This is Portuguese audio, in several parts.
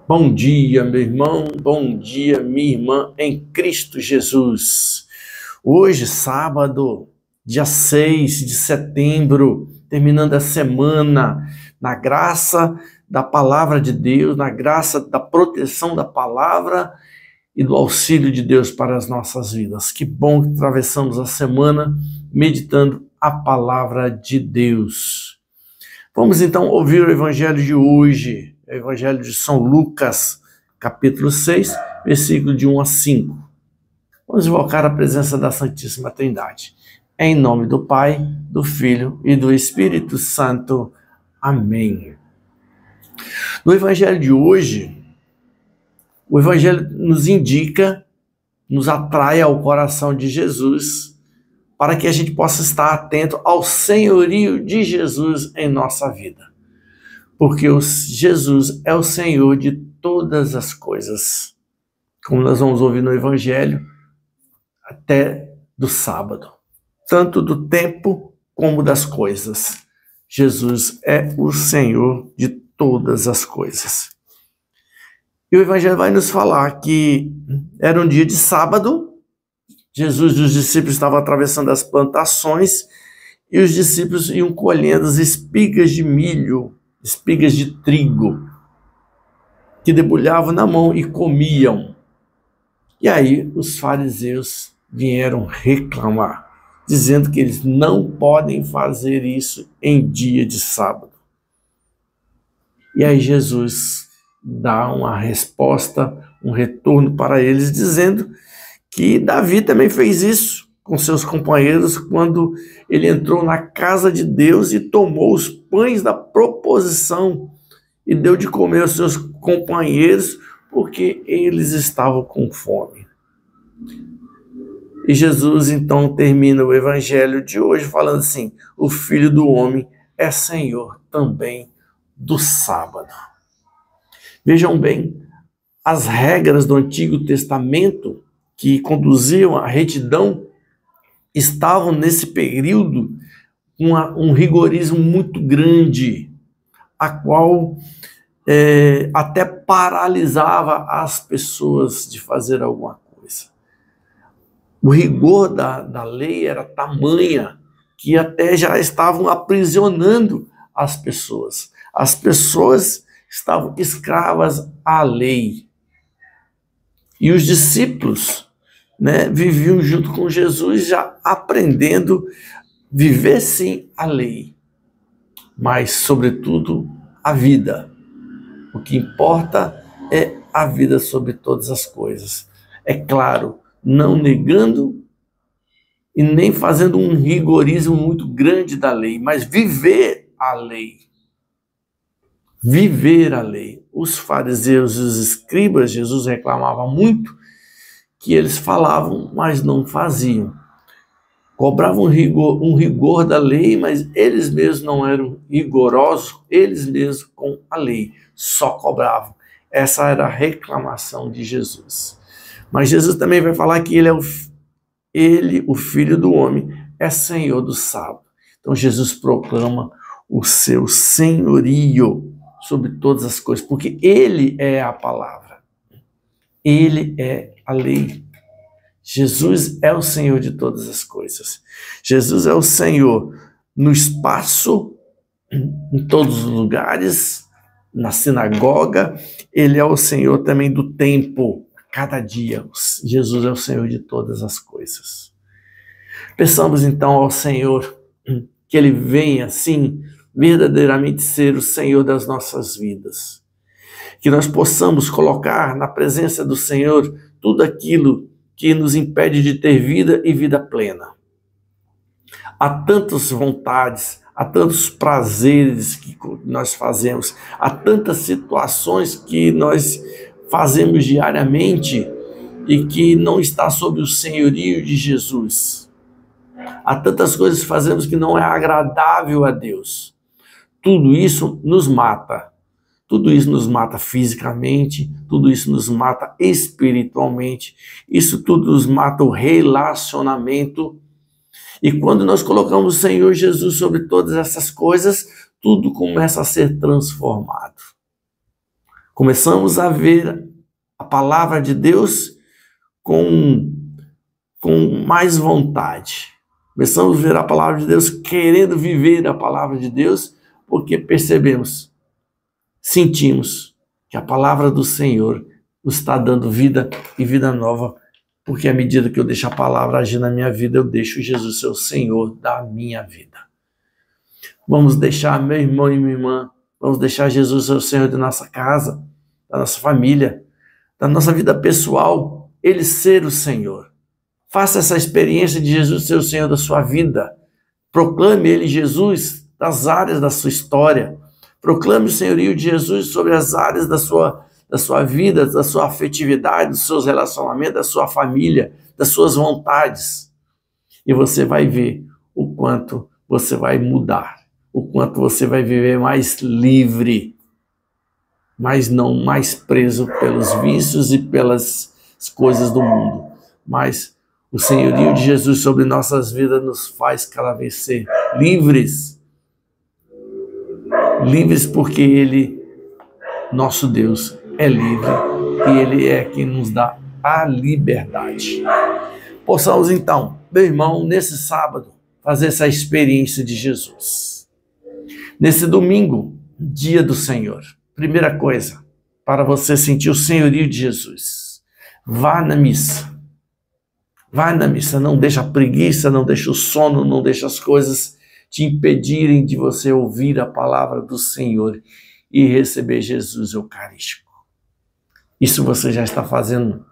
Bom dia, meu irmão, bom dia, minha irmã em Cristo Jesus. Hoje, sábado, dia 6 de setembro, terminando a semana, na graça da palavra de Deus, na graça da proteção da palavra e do auxílio de Deus para as nossas vidas. Que bom que atravessamos a semana meditando a palavra de Deus. Vamos então ouvir o evangelho de hoje. O Evangelho de São Lucas, capítulo 6, versículo de 1 a 5. Vamos invocar a presença da Santíssima Trindade. Em nome do Pai, do Filho e do Espírito Santo. Amém. No Evangelho de hoje, o Evangelho nos indica, nos atrai ao coração de Jesus, para que a gente possa estar atento ao senhorio de Jesus em nossa vida. Porque Jesus é o Senhor de todas as coisas, como nós vamos ouvir no Evangelho, até do sábado, tanto do tempo como das coisas. Jesus é o Senhor de todas as coisas. E o Evangelho vai nos falar que era um dia de sábado, Jesus e os discípulos estavam atravessando as plantações e os discípulos iam colhendo as espigas de milho, espigas de trigo, que debulhavam na mão e comiam. E aí os fariseus vieram reclamar, dizendo que eles não podem fazer isso em dia de sábado. E aí Jesus dá uma resposta, um retorno para eles, dizendo que Davi também fez isso com seus companheiros quando ele entrou na casa de Deus e tomou os pães da proposição e deu de comer aos seus companheiros porque eles estavam com fome. E Jesus então termina o evangelho de hoje falando assim: o Filho do Homem é Senhor também do sábado. Vejam bem, as regras do Antigo Testamento que conduziam à retidão estavam nesse período com um rigorismo muito grande, a qual até paralisava as pessoas de fazer alguma coisa. O rigor da lei era tamanha que até já estavam aprisionando as pessoas. As pessoas estavam escravas à lei. E os discípulos, viviam junto com Jesus, já aprendendo a viver sim a lei, mas sobretudo a vida. O que importa é a vida sobre todas as coisas. É claro, não negando e nem fazendo um rigorismo muito grande da lei, mas viver a lei. Viver a lei. Os fariseus e os escribas, Jesus reclamava muito que eles falavam, mas não faziam. Cobravam um rigor da lei, mas eles mesmos não eram rigorosos, eles mesmos com a lei, só cobravam. Essa era a reclamação de Jesus. Mas Jesus também vai falar que ele, o Filho do Homem, é Senhor do sábado. Então Jesus proclama o seu senhorio sobre todas as coisas, porque ele é a palavra. Ele é a lei. Jesus é o Senhor de todas as coisas. Jesus é o Senhor no espaço, em todos os lugares, na sinagoga. Ele é o Senhor também do tempo, cada dia. Jesus é o Senhor de todas as coisas. Peçamos então ao Senhor que Ele venha, sim, verdadeiramente ser o Senhor das nossas vidas. Que nós possamos colocar na presença do Senhor tudo aquilo que nos impede de ter vida e vida plena. Há tantas vontades, há tantos prazeres que nós fazemos, há tantas situações que nós fazemos diariamente e que não está sob o senhorio de Jesus. Há tantas coisas que fazemos que não é agradável a Deus. Tudo isso nos mata. Tudo isso nos mata fisicamente, tudo isso nos mata espiritualmente, isso tudo nos mata o relacionamento. E quando nós colocamos o Senhor Jesus sobre todas essas coisas, tudo começa a ser transformado. Começamos a ver a palavra de Deus com mais vontade. Começamos a ver a palavra de Deus, querendo viver a palavra de Deus, porque percebemos, sentimos que a palavra do Senhor nos está dando vida e vida nova, porque à medida que eu deixo a palavra agir na minha vida, eu deixo Jesus ser o Senhor da minha vida. Vamos deixar, meu irmão e minha irmã, vamos deixar Jesus ser o Senhor de nossa casa, da nossa família, da nossa vida pessoal, Ele ser o Senhor. Faça essa experiência de Jesus ser o Senhor da sua vida. Proclame Ele, Jesus, das áreas da sua história. Proclame o senhorio de Jesus sobre as áreas da sua vida, da sua afetividade, dos seus relacionamentos, da sua família, das suas vontades. E você vai ver o quanto você vai mudar, o quanto você vai viver mais livre, mas não mais preso pelos vícios e pelas coisas do mundo. Mas o senhorio de Jesus sobre nossas vidas nos faz cada vez ser livres. Livres porque Ele, nosso Deus, é livre e Ele é quem nos dá a liberdade. Possamos então, meu irmão, nesse sábado, fazer essa experiência de Jesus. Nesse domingo, dia do Senhor, primeira coisa, para você sentir o senhorio de Jesus, vá na missa. Vá na missa, não deixa a preguiça, não deixa o sono, não deixa as coisas te impedirem de você ouvir a palavra do Senhor e receber Jesus Eucarístico. Isso você já está fazendo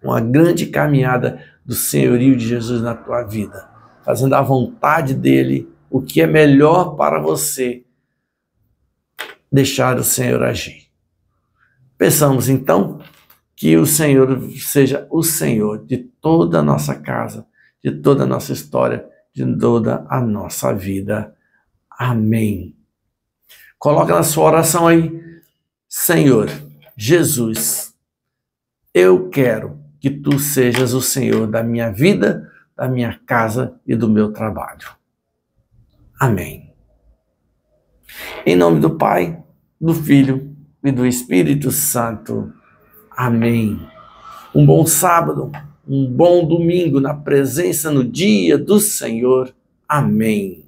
uma grande caminhada do senhorio de Jesus na tua vida, fazendo a vontade dele, o que é melhor para você, deixar o Senhor agir. Pensamos então que o Senhor seja o Senhor de toda a nossa casa, de toda a nossa história, de toda a nossa vida. Amém. Coloca na sua oração aí, Senhor Jesus, eu quero que Tu sejas o Senhor da minha vida, da minha casa e do meu trabalho. Amém. Em nome do Pai, do Filho e do Espírito Santo. Amém. Um bom sábado, um bom domingo na presença no dia do Senhor. Amém.